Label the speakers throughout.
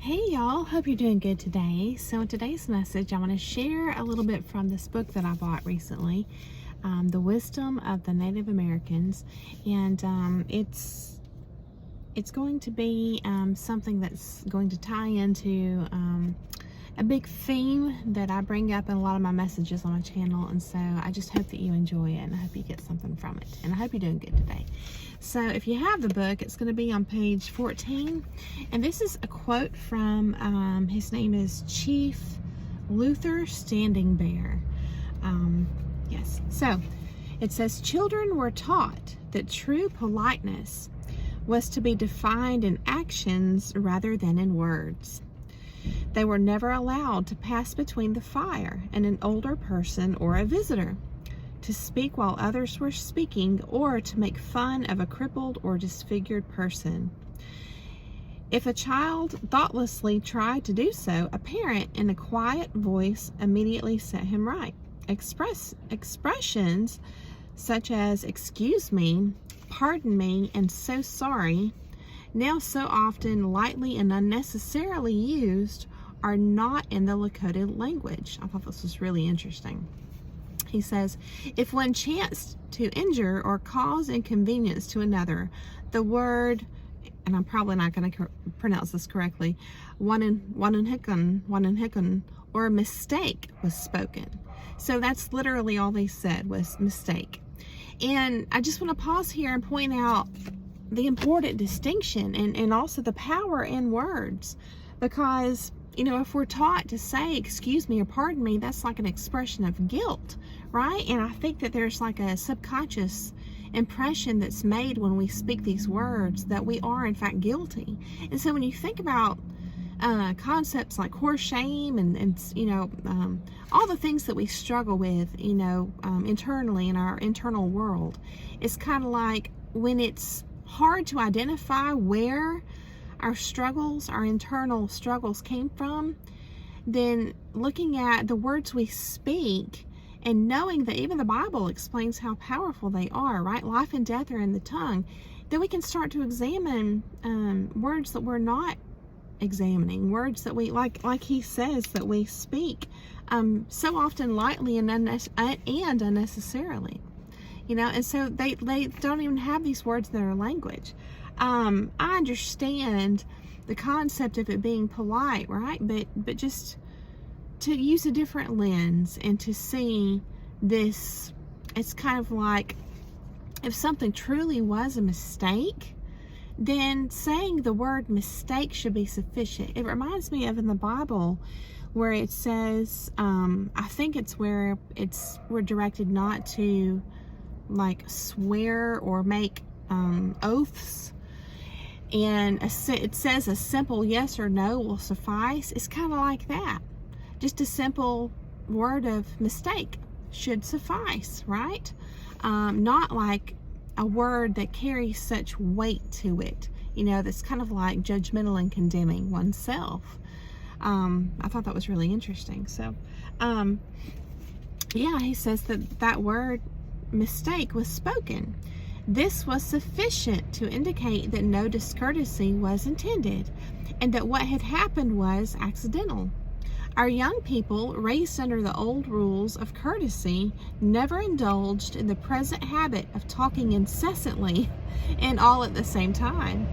Speaker 1: Hey y'all, hope you're doing good today. So in today's message, I want to share a little bit from this book that I bought recently, The Wisdom of the Native Americans, and it's going to be something that's going to tie into a big theme that I bring up in a lot of my messages on my channel, and so I just hope that you enjoy it, and I hope you get something from it, and I hope you're doing good today. So if you have the book, it's going to be on page 14, and this is a quote from, his name is Chief Luther Standing Bear. Yes, so it says, children were taught that true politeness was to be defined in actions rather than in words. They were never allowed to pass between the fire and an older person or a visitor, to speak while others were speaking, or to make fun of a crippled or disfigured person. If a child thoughtlessly tried to do so, a parent in a quiet voice immediately set him right. Expressions such as "excuse me," "pardon me," and "so sorry," now so often lightly and unnecessarily used, are not in the Lakota language. I thought this was really interesting. He says, if one chanced to injure or cause inconvenience to another, the word, and I'm probably not going to pronounce this correctly, wananhikun, or a mistake was spoken. So that's literally all they said was mistake. And I just want to pause here and point out the important distinction and also the power in words, because if we're taught to say excuse me or pardon me, that's like an expression of guilt, right? And I think that there's like a subconscious impression that's made when we speak these words that we are in fact guilty. And so when you think about concepts like horse shame and all the things that we struggle with internally in our internal world, it's kind of like when it's hard to identify where our internal struggles came from, then looking at the words we speak and knowing that even the Bible explains how powerful they are, right? Life and death are in the tongue. Then we can start to examine words that we're not examining, words that we, like he says, that we speak so often lightly and unnecessarily. And so they don't even have these words in their language. I understand the concept of it being polite, right? But just to use a different lens and to see this, it's kind of like if something truly was a mistake, then saying the word mistake should be sufficient. It reminds me of in the Bible where it says, I think it's where we're directed not to like swear or make oaths, and it says a simple yes or no will suffice. It's kind of like that. Just a simple word of mistake should suffice, right? Not like a word that carries such weight to it, that's kind of like judgmental and condemning oneself. I thought that was really interesting. So he says that word mistake was spoken. This was sufficient to indicate that no discourtesy was intended and that what had happened was accidental. Our young people, raised under the old rules of courtesy, never indulged in the present habit of talking incessantly and all at the same time.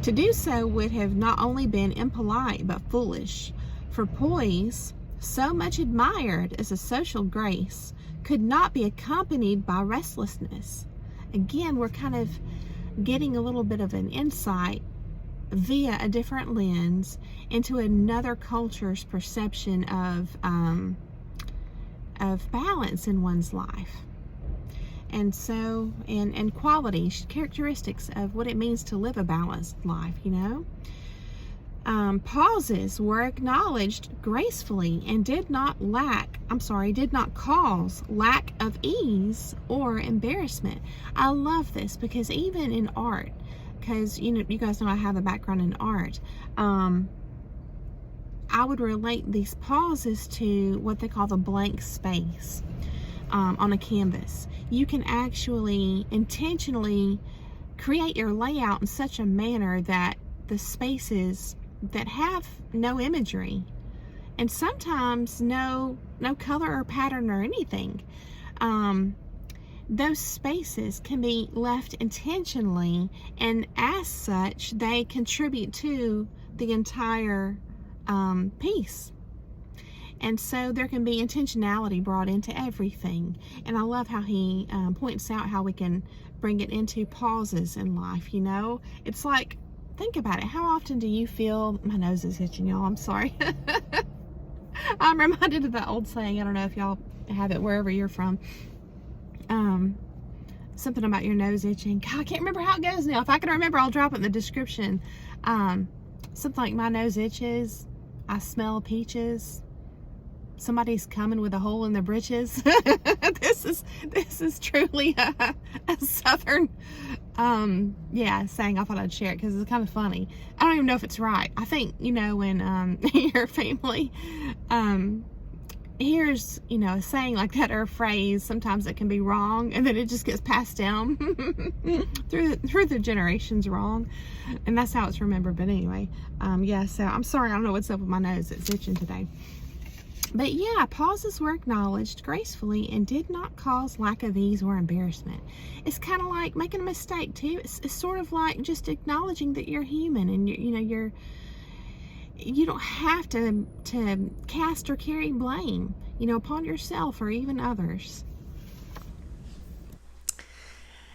Speaker 1: To do so would have not only been impolite but foolish, for poise, so much admired as a social grace, could not be accompanied by restlessness. Again, we're kind of getting a little bit of an insight via a different lens into another culture's perception of balance in one's life. And so, and qualities, characteristics of what it means to live a balanced life, Pauses were acknowledged gracefully and did not cause lack of ease or embarrassment. I love this because even in art, because you guys know I have a background in art, I would relate these pauses to what they call the blank space on a canvas. You can actually intentionally create your layout in such a manner that the spaces that have no imagery, and sometimes no color or pattern or anything. Those spaces can be left intentionally, and as such, they contribute to the entire piece. And so there can be intentionality brought into everything. And I love how he points out how we can bring it into pauses in life. You know, it's like, think about it. How often do you feel, my nose is itching, y'all, I'm sorry. I'm reminded of that old saying. I don't know if y'all have it wherever you're from. Something about your nose itching. God, I can't remember how it goes now. If I can remember, I'll drop it in the description. Something like, my nose itches, I smell peaches, somebody's coming with a hole in their britches. This is truly a Southern saying. I thought I'd share it because it's kind of funny. I don't even know if it's right. I think, you know, when your family hears, you know, a saying like that or a phrase, sometimes it can be wrong, and then it just gets passed down through the generations wrong, and that's how it's remembered. But anyway, so I'm sorry, I don't know what's up with my nose. It's itching today. But yeah, pauses were acknowledged gracefully and did not cause lack of ease or embarrassment. It's kind of like making a mistake too. It's sort of like just acknowledging that you're human, and you don't have to cast or carry blame, you know, upon yourself or even others.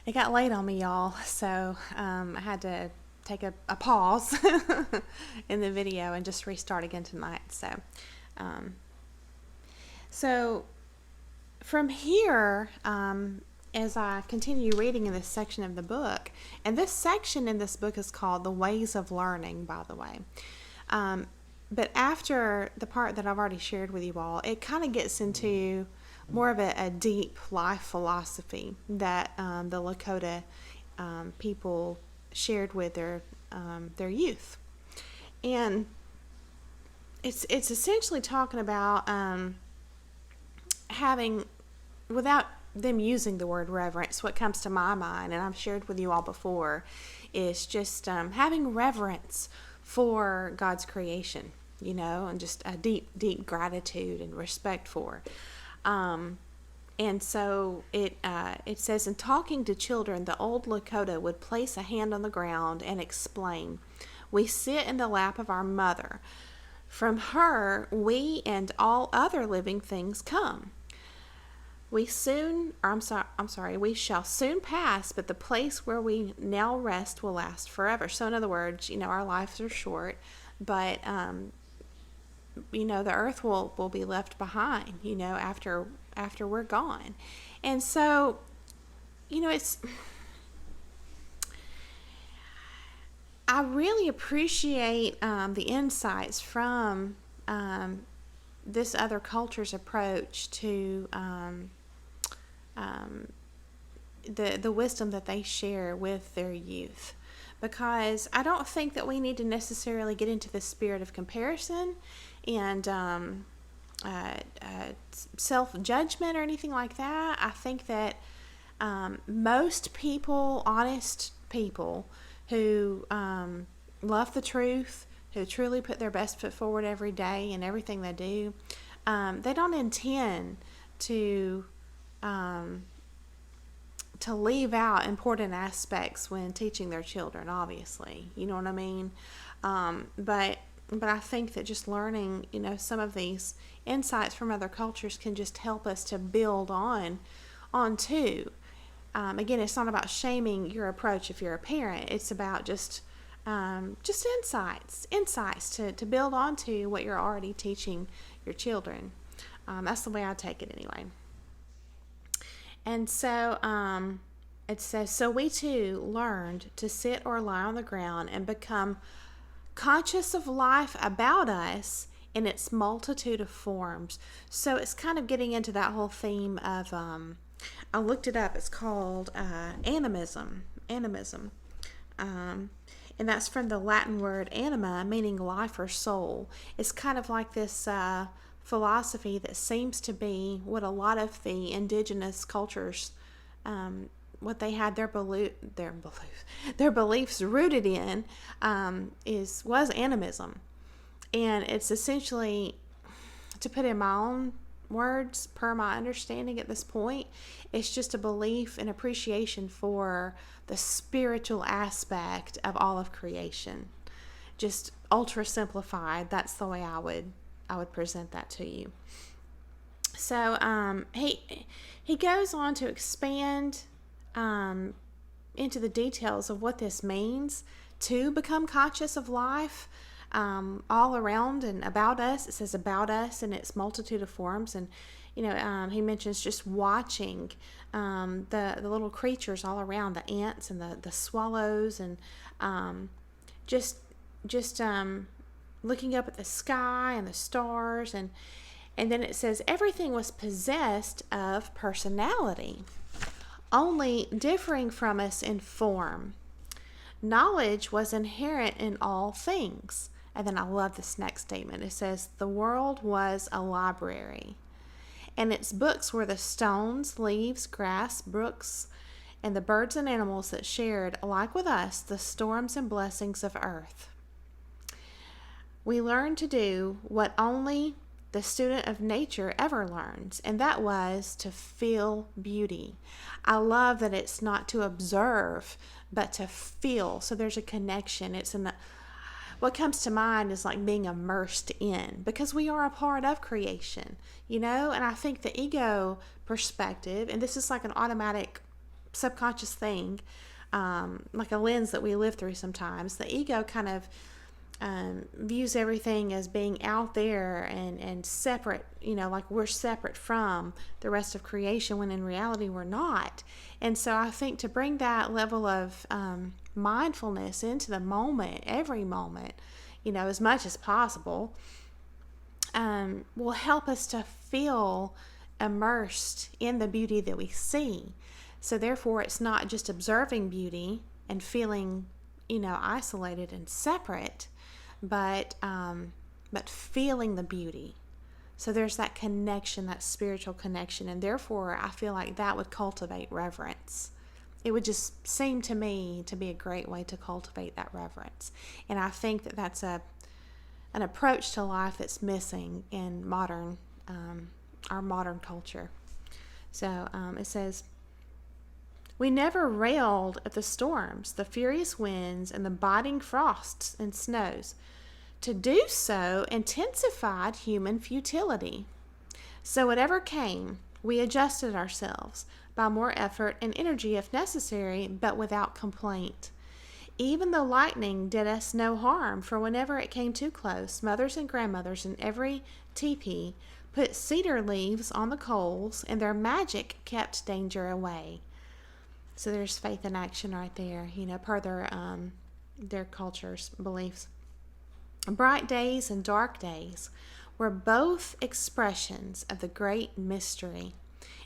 Speaker 1: It got late on me, y'all, so I had to take a pause in the video and just restart again tonight. So from here, as I continue reading in this section of the book, and this section in this book is called The Ways of Learning, by the way. But after the part that I've already shared with you all, it kind of gets into more of a deep life philosophy that the Lakota people shared with their youth. And it's essentially talking about having, without them using the word reverence, what comes to my mind, and I've shared with you all before, is just having reverence for God's creation, you know, and just a deep gratitude and respect for. And so it says, in talking to children, the old Lakota would place a hand on the ground and explain, "We sit in the lap of our mother. From her, we and all other living things come. We shall soon pass, but the place where we now rest will last forever." So in other words, you know, our lives are short, but, you know, the earth will be left behind, you know, after we're gone. And so, you know, I really appreciate the insights from this other culture's approach to the wisdom that they share with their youth, because I don't think that we need to necessarily get into the spirit of comparison and self-judgment or anything like that. I think that most people, honest people who love the truth, who truly put their best foot forward every day in everything they do, they don't intend to leave out important aspects when teaching their children, obviously, you know what I mean? But I think that just learning, you know, some of these insights from other cultures can just help us to build on too. Again, it's not about shaming your approach if you're a parent. It's about just insights to build on to what you're already teaching your children. That's the way I take it anyway. And so it says, "So we too learned to sit or lie on the ground and become conscious of life about us in its multitude of forms." So it's kind of getting into that whole theme of, I looked it up, it's called animism. And that's from the Latin word anima, meaning life or soul. It's kind of like this philosophy that seems to be what a lot of the indigenous cultures what they had their beliefs rooted in was animism. And it's essentially, to put in my own words, per my understanding at this point, it's just a belief and appreciation for the spiritual aspect of all of creation. Just ultra simplified, that's the way I would present that to you. So he goes on to expand into the details of what this means to become conscious of life all around and about us. It says about us in its multitude of forms. And, he mentions just watching the little creatures all around, the ants and the swallows, and just looking up at the sky and the stars. And then it says everything was possessed of personality, only differing from us in form. Knowledge was inherent in all things. And then I love this next statement. It says, the world was a library, and its books were the stones, leaves, grass, brooks, and the birds and animals that shared, alike with us, the storms and blessings of earth. We learned to do what only the student of nature ever learns, and that was to feel beauty. I love that it's not to observe, but to feel. So there's a connection. What comes to mind is like being immersed in, because we are a part of creation, and I think the ego perspective, and this is like an automatic subconscious thing, like a lens that we live through sometimes. The ego kind of views everything as being out there and separate, like we're separate from the rest of creation, when in reality we're not. And so I think to bring that level of mindfulness into the moment, every moment, as much as possible, will help us to feel immersed in the beauty that we see. So therefore it's not just observing beauty and feeling, isolated and separate, but feeling the beauty. So there's that connection, that spiritual connection, and therefore I feel like that would cultivate reverence. It would just seem to me to be a great way to cultivate that reverence. And I think that that's an approach to life that's missing in our modern culture. So it says, we never railed at the storms, the furious winds, and the biting frosts and snows. To do so intensified human futility. So whatever came, we adjusted ourselves by more effort and energy if necessary, but without complaint. Even the lightning did us no harm, for whenever it came too close, mothers and grandmothers in every teepee put cedar leaves on the coals, and their magic kept danger away. So there's faith in action right there, per their culture's beliefs. Bright days and dark days were both expressions of the great mystery,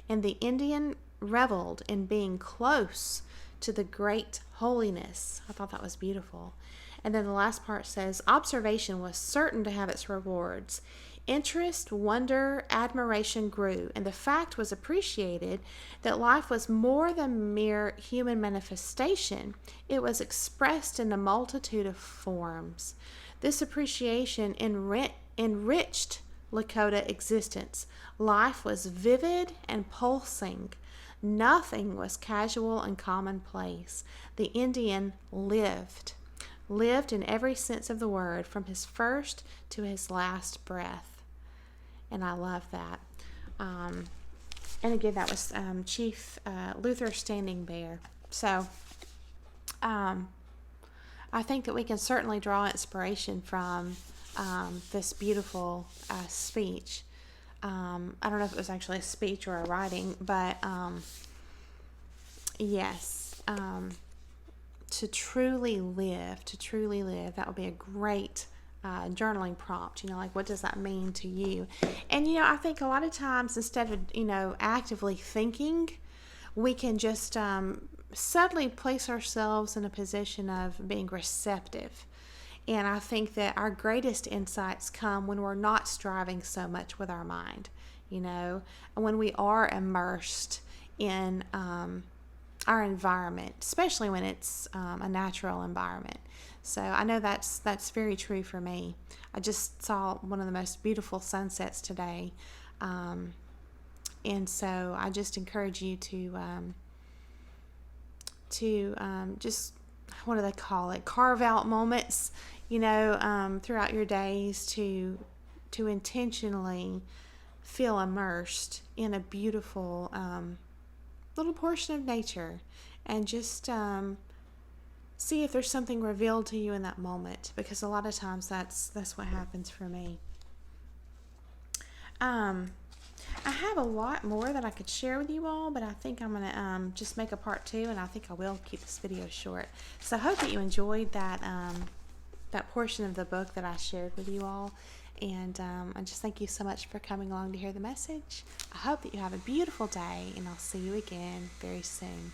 Speaker 1: and the Indian reveled in being close to the great holiness. I thought that was beautiful. And then the last part says, observation was certain to have its rewards. Interest, wonder, admiration grew, and the fact was appreciated that life was more than mere human manifestation. It was expressed in a multitude of forms. This appreciation enriched Lakota existence. Life was vivid and pulsing. Nothing was casual and commonplace. The Indian lived in every sense of the word, from his first to his last breath. And I love that. And again, that was Chief Luther Standing Bear. So I think that we can certainly draw inspiration from this beautiful speech. I don't know if it was actually a speech or a writing, but yes, to truly live, that would be a great journaling prompt. Like, what does that mean to you? And, I think a lot of times, instead of, actively thinking, we can just subtly place ourselves in a position of being receptive. And I think that our greatest insights come when we're not striving so much with our mind, and when we are immersed in our environment, especially when it's a natural environment. So I know that's very true for me. I just saw one of the most beautiful sunsets today, and so I just encourage you to just, what do they call it? Carve out moments, throughout your days to intentionally feel immersed in a beautiful little portion of nature, and just see if there's something revealed to you in that moment, because a lot of times that's what happens for me. I have a lot more that I could share with you all, but I think I'm going to just make a part 2, and I think I will keep this video short. So I hope that you enjoyed that portion of the book that I shared with you all, and I just thank you so much for coming along to hear the message. I hope that you have a beautiful day, and I'll see you again very soon.